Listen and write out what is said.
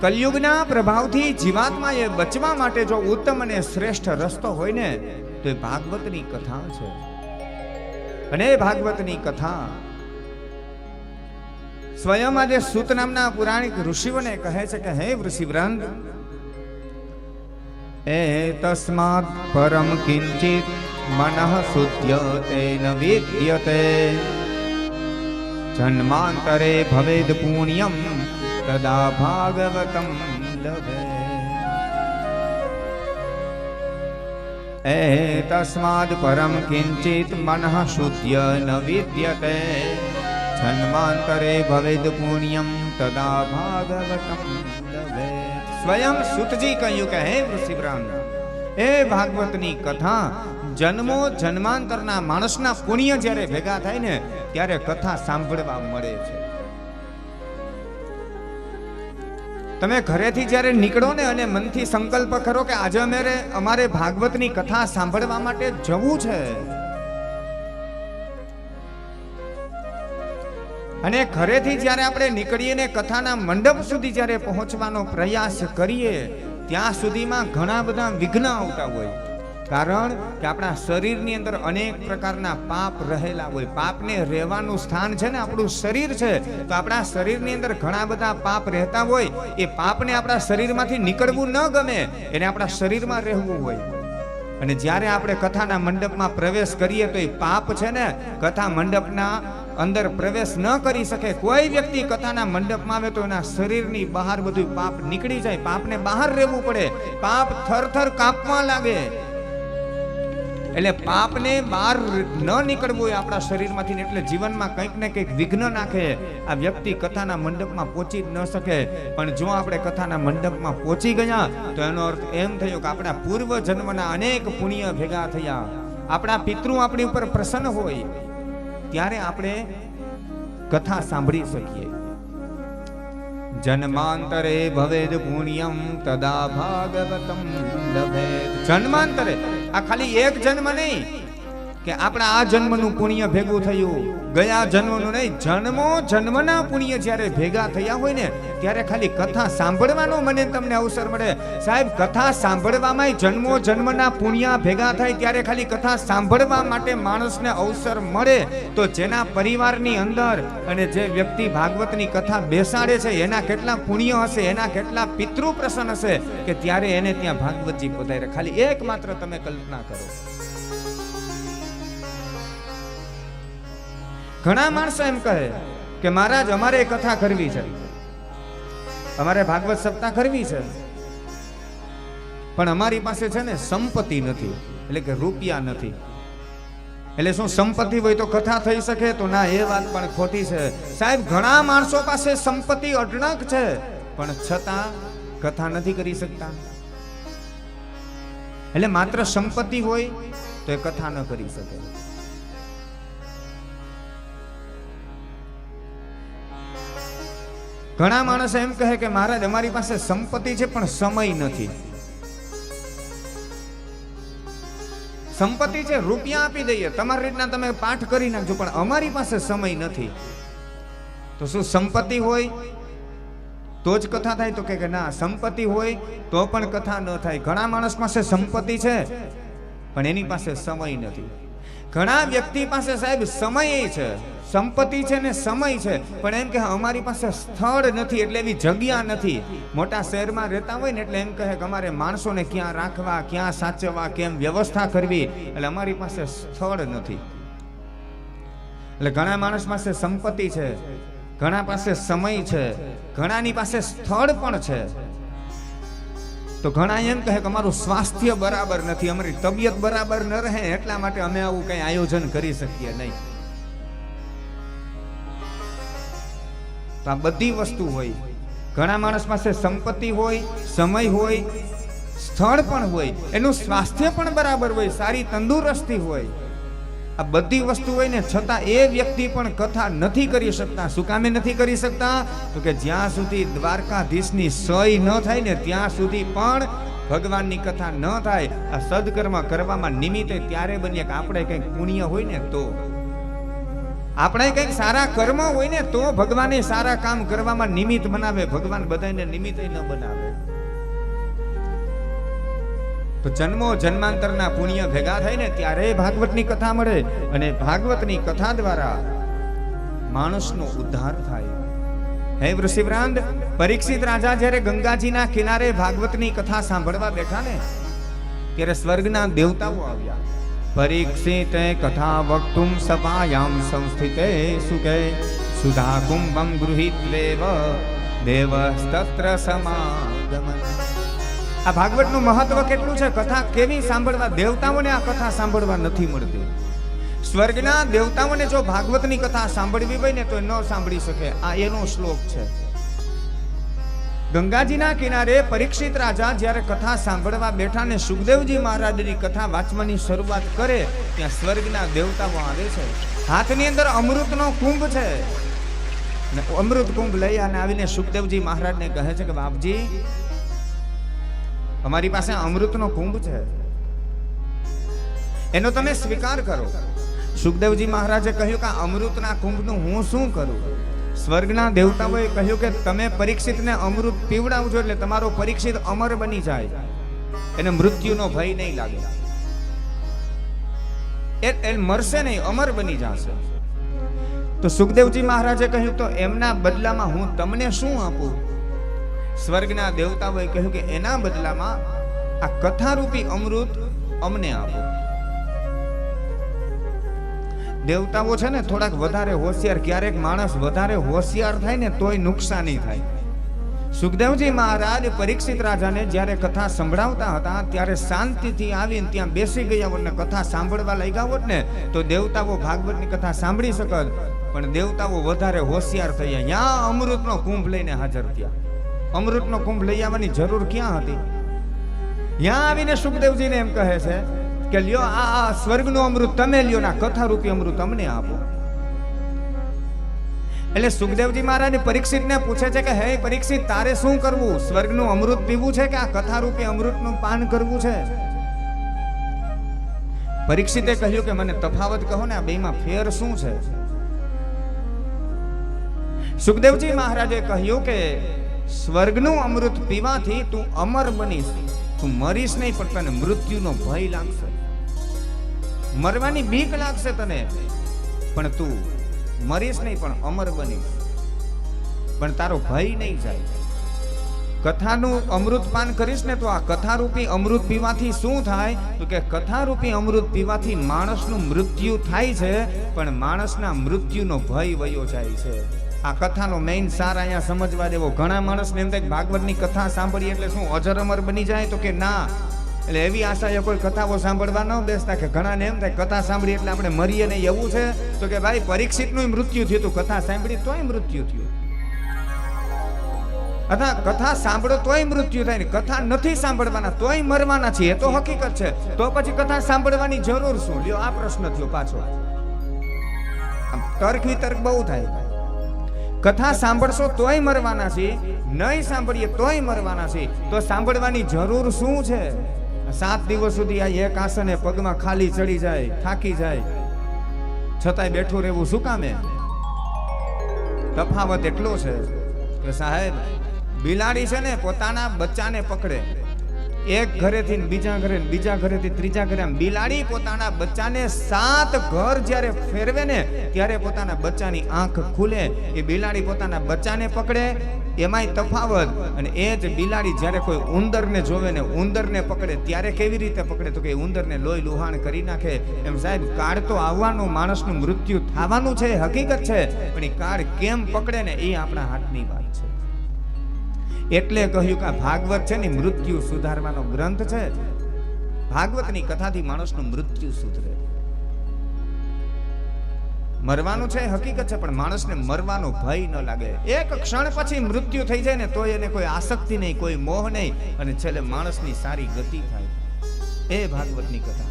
કલયુગના પ્રભાવથી જીવાત્માએ બચવા માટે જો ઉત્તમ અને શ્રેષ્ઠ રસ્તો હોય ને તો એ ભાગવતની કથા છે. અને ભાગવતની કથા સ્વયં આજે સૂત નામના પુરાણિક ઋષિઓને કહે છે કે હે ઋષિવૃંદ, એ તસ્માત પરમ કિંચિત મનઃ શુદ્ધ્યતે ન વિદ્યતે જન્માંતરે ભવેદ પુણ્યમ તદા ભાગવતમ લભે. એ તસ્માદ પરમ કિંચિત મનઃ શુદ્ધ્ય ન વિદ્યતે જન્માંતરે ભવેદ પુણ્યમ તદા ભાગવતમ લભે. સ્વયં સૂતજી કહ્યું કે હે ઋષિવૃંદ, એ ભાગવતની કથા જન્મો જન્માંતરના માણસના પુણ્ય જ્યારે ભેગા થાય ને ત્યારે કથા સાંભળવા મળે છે. તમે ઘરેથી જ્યારે નીકળો ને અને મનથી સંકલ્પ કરો કે આજે અમારે ભાગવતની કથા સાંભળવા માટે જવું છે, અને ઘરેથી જ્યારે આપણે નીકળીએ ને કથાના મંડપ સુધી જ્યારે પહોંચવાનો પ્રયાસ કરીએ ત્યાં સુધીમાં ઘણા બધા વિઘ્ન આવતા હોય. કારણ કે આપણા શરીરની અંદર અનેક પ્રકારના પાપ રહેલા હોય. પાપને રહેવાનું સ્થાન છે ને આપણું શરીર છે, તો આપણા શરીરની અંદર ઘણા બધા પાપ રહેતા હોય. એ પાપને આપણા શરીરમાંથી નીકળવું ન ગમે, એને આપણા શરીરમાં રહેવું હોય. અને જ્યારે આપણે કથાના મંડપમાં પ્રવેશ કરીએ તો એ પાપ છે ને કથા મંડપના અંદર પ્રવેશ ન કરી શકે. કોઈ વ્યક્તિ કથાના મંડપમાં આવે તો એના શરીરની બહાર બધું પાપ નીકળી જાય. પાપને બહાર રહેવું પડે. પાપ થરથર કાપવા લાગે. એટલે પાપને બહાર ન નીકળવું હોય આપણા શરીરમાંથી, એટલે જીવનમાં કંઈક ને કંઈક વિઘ્ન નાખે. આ વ્યક્તિ કથાના મંડપમાં પહોંચી જ ન શકે. પણ જો આપણે કથાના મંડપમાં પહોંચી ગયા તો એનો અર્થ એમ થયો કે આપણા પૂર્વ જન્મના અનેક પુણ્ય ભેગા થયા. આપણા પિતૃ આપણી ઉપર પ્રસન્ન હોય ત્યારે આપણે કથા સાંભળી શકીએ. જન્માંતરે ભવેદ પુણ્યમ તદા ભાગવતમ લભેત. જન્માંતરે, આ ખાલી એક જન્મ નહીં કે આપણા આ જન્મનું પુણ્ય ભેગું થયું, ગયા જન્મનું નહીં, જન્મો જન્મના પુણ્ય જ્યારે ભેગા થયા હોય ને ત્યારે ખાલી કથા સાંભળવાનો મને તમને અવસર મળે. સાહેબ, કથા સાંભળવામાં જન્મો જન્મના પુણ્ય ભેગા થાય ત્યારે ખાલી કથા સાંભળવા માટે માણસને અવસર મળે તો જેના પરિવારની અંદર અને જે વ્યક્તિ ભાગવતની કથા બેસાડે છે એના કેટલા પુણ્ય હશે, એના કેટલા પિતૃ પ્રસન્ન હશે કે ત્યારે એને ત્યાં ભાગવતજી પધારે. ખાલી એક માત્ર તમે કલ્પના કરો. ઘણા માણસો એમ કહે કે મહારાજ અમારે કથા કરવી છે, અમારે ભાગવત સપ્તાહ કરવી છે, પણ અમારી પાસે છે ને સંપત્તિ નથી, એટલે કે રૂપિયા નથી. એટલે શું સંપત્તિ હોય તો કથા થઈ શકે? તો ના, એ વાત પણ ખોટી છે. સાહેબ, ઘણા માણસો પાસે સંપત્તિ અઢળક છે પણ છતાં કથા નથી કરી શકતા. એટલે માત્ર સંપત્તિ હોય તો એ કથા ન કરી શકે. ઘણા માણસ એમ કહે કે મહારાજ અમારી પાસે સંપત્તિ છે પણ સમય નથી. સંપત્તિ છે, રૂપિયા આપી દઈએ, તમારી રીતના તમે પાઠ કરી નાખજો, પણ અમારી પાસે સમય નથી. તો શું સંપત્તિ હોય તો જ કથા થાય? તો કે ના, સંપત્તિ હોય તો પણ કથા ન થાય. ઘણા માણસ પાસે સંપત્તિ છે પણ એની પાસે સમય નથી. ઘણા વ્યક્તિ પાસે સાહેબ સમય છે, સંપત્તિ છે ને સમય છે, પણ એમ કે અમારી પાસે સ્થળ નથી, એટલે એવી જગ્યા નથી. મોટા શહેરમાં રહેતા હોય ને એટલે એમ કહે કે અમારે માણસોને ક્યાં રાખવા, ક્યાં સાચવવા, કેમ વ્યવસ્થા કરવી, એટલે અમારી પાસે સ્થળ નથી. એટલે ઘણા માણસ પાસે સંપત્તિ છે, ઘણા પાસે સમય છે, ઘણાની પાસે સ્થળ પણ છે. તો ઘણા એમ કહે કે અમારું સ્વાસ્થ્ય બરાબર નથી, અમારી તબિયત બરાબર ન રહે એટલા માટે અમે આવું કઈ આયોજન કરી શકીએ નહીં. તો આ બધી વસ્તુ હોય. ઘણા માણસ પાસે સંપત્તિ હોય, સમય હોય, સ્થળ પણ હોય, એનું સ્વાસ્થ્ય પણ બરાબર હોય, સારી તંદુરસ્તી હોય. આ બધી વસ્તુ હોય ને છતાં એ વ્યક્તિ પણ કથા નથી કરી શકતા. શું કામે નથી કરી શકતા? તો કે જ્યાં સુધી દ્વારકાધીશની સહી ન થાય ને ત્યાં સુધી પણ ભગવાનની કથા ન થાય. આ સદકર્મ કરવામાં નિમિત્તે ત્યારે બનીએ કે આપણે કંઈક પુણ્ય હોય ને તો આપણે કંઈક સારા કર્મ હોય ને તો ભગવાન સારા કામ કરવામાં નિમિત્ત બનાવે, ભગવાન બધાને નિમિત્ત ન બનાવે. તો જન્મો જન્માંતરના પુણ્ય ભેગા થાય ને ત્યારે ભાગવતની કથા મળે, અને ભાગવતની કથા દ્વારા માણસનો ઉદ્ધાર થાય. હે વૃષિવરાંત, પરીક્ષિત રાજા જ્યારે ગંગાજીના કિનારે ભાગવતની કથા સાંભળવા બેઠા ને ત્યારે સ્વર્ગના દેવતાઓ આવ્યા. પરીક્ષિતે કથા વક્તુમ સભાયામ સંસ્થિતે સુકે સુધા કુંભં ગૃહીત્વેવ દેવસ્તત્ર સમાગમન. આ ભાગવતનું મહત્વ કેટલું છે, કથા કેવી સાંભળવા. દેવતાઓને આ કથા સાંભળવા નથી મળતી. સ્વર્ગના દેવતાઓને જો ભાગવતની કથા સાંભળવી હોય ને તો ન સાંભળી શકે. આ એનો શ્લોક છે. ગંગાજીના કિનારે પરીક્ષિત રાજા જ્યારે કથા સાંભળવા બેઠા ને સુખદેવજી મહારાજની કથા વાંચવાની શરૂઆત કરે ત્યાં સ્વર્ગના દેવતાઓ આવે છે. હાથની અંદર અમૃતનો કુંભ છે. અમૃત કુંભ લઈ અને આવીને સુખદેવજી મહારાજને કહે છે કે બાપજી, અમારી પાસે અમૃતનો કુંભ છે, એનો તમે સ્વીકાર કરો. સુખદેવજી મહારાજે કહ્યું કે અમૃતના કુંભનું હું શું કરું? સ્વર્ગના દેવતાઓએ કહ્યું કે તમે પરીક્ષિતને અમૃત પીવડાવજો એટલે તમારો પરીક્ષિત અમર બની જાય, એને મૃત્યુનો ભય નહીં લાગે, એ મરશે નહીં, અમર બની જશે. તો સુખદેવજી મહારાજે કહ્યું તો એમના બદલામાં હું તમને શું આપું? સ્વર્ગના દેવતાઓએ કહ્યું કે એના બદલામાં આ કથારૂપી અમૃત અમને આપો. દેવતાઓ છે ને થોડાક વધારે હોશિયાર, ક્યારેક માણસ વધારે હોશિયાર થાય ને તોય નુકસાની થાય. સુખદેવજી મહારાજ પરીક્ષિત રાજાને જ્યારે કથા સંભળાવતા હતા ત્યારે શાંતિથી આવીને ત્યાં બેસી ગયા હોત ને કથા સાંભળવા લાગ્યા હોત ને તો દેવતાઓ ભાગવતની કથા સાંભળી શકત. પણ દેવતાઓ વધારે હોશિયાર થયા, ત્યાં અમૃતનો કુંભ લઈને હાજર થયા. અમૃતનો કુંભ લઈ આવવાની જરૂર ક્યાં હતી? ત્યાં આવીને સુખદેવજીને એમ કહે છે કે લ્યો આ સ્વર્ગનું અમૃત તમે લ્યો, ના કથારૂપી અમૃત અમને આપો. એટલે સુખદેવજી મહારાજ પરીક્ષિતને પૂછે છે કે હે પરીક્ષિત, તારે શું કરવું? સ્વર્ગનું અમૃત પીવું છે કે આ કથારૂપી અમૃતનું પાન કરવું છે? પરીક્ષિતે કહ્યું કે મને તફાવત કહો ને, આ બેમાં ફેર શું છે? સુખદેવજી મહારાજે કહ્યું કે સ્વર્ગનું અમૃત પીવાથી તું અમર બનીશ, તું મરીશ નહીં, પણ તને મૃત્યુનો ભય લાગશે, મરવાની બીક લાગશે તને, પણ તું મરીશ નહીં પણ અમર બનીશ, પણ તારો ભય નહીં જાય. કથાનું અમૃત પાન કરીશ ને તો આ કથારૂપી અમૃત પીવાથી શું થાય? તો કે કથારૂપી અમૃત પીવાથી માણસનું મૃત્યુ થાય છે, પણ માણસના મૃત્યુનો ભય વયો જાય છે. આ કથાનો મેઇન સાર અહીંયા સમજવા દેવો. ઘણા માણસને એમ થાય કે ભાગવતની કથા સાંભળી એટલે શું અજર અમર બની જાય? તો કે ના. એટલે એવી આશા એ કોઈ કથાઓ સાંભળવા ન બેસતા કે ઘણાને એમ થાય કથા સાંભળી એટલે આપણે મરીએ નહીં, એવું છે? તો કે ભાઈ પરીક્ષિતનું મૃત્યુ થયું હતું, કથા સાંભળી તોય મૃત્યુ થયું. અથવા કથા સાંભળો તોય મૃત્યુ થાય ને કથા નથી સાંભળવાના તોય મરવાના છે, એ તો હકીકત છે. તો પછી કથા સાંભળવાની જરૂર શું? લ્યો આ પ્રશ્ન થયો પાછો. તર્ક વિતર્ક બહુ થાય. કથા સાંભળશો તોય મરવાના છે, નહીં સાંભળીએ તોય મરવાના છે, તો સાંભળવાની જરૂર શું છે? 7 દિવસ સુધી આ એક આસને પગમાં ખાલી ચડી જાય, થાકી જાય, છતાંય બેઠું રહેવું શું કામે? તફાવત એટલો છે કે સાહેબ, બિલાડી છે ને પોતાના બચ્ચાને પકડે, એક ઘરેથી બીજા ઘરે, બીજા ઘરેથી ત્રીજા ઘરે, આમ બિલાડી પોતાના બચ્ચાને 7 ઘર જ્યારે ફેરવે ને ત્યારે પોતાના બચ્ચાની આંખ ખુલે. એ બિલાડી પોતાના બચ્ચાને પકડે, એમાંય તફાવત. અને એ જ બિલાડી જ્યારે કોઈ ઉંદરને જોવે ને ઉંદરને પકડે ત્યારે કેવી રીતે પકડે? તો કે ઉંદરને લોહી લુહાણ કરી નાખે. એમ સાહેબ, કાળ તો આવવાનું, માણસનું મૃત્યુ થવાનું છે, હકીકત છે, પણ એ કાળ કેમ પકડે ને એ આપણા હાથની વાત છે. એટલે કહ્યું કે ભાગવત છે ને મૃત્યુ સુધારવાનો ગ્રંથ છે. ભાગવતની કથાથી માણસનું મૃત્યુ સુધરે. મરવાનું છે હકીકત છે, પણ માણસને મરવાનો ભય ન લાગે. એક ક્ષણ પછી મૃત્યુ થઈ જાય ને તો એને કોઈ આસક્તિ નહીં, કોઈ મોહ નહીં, અને છેલ્લે માણસની સારી ગતિ થાય. એ ભાગવતની કથા.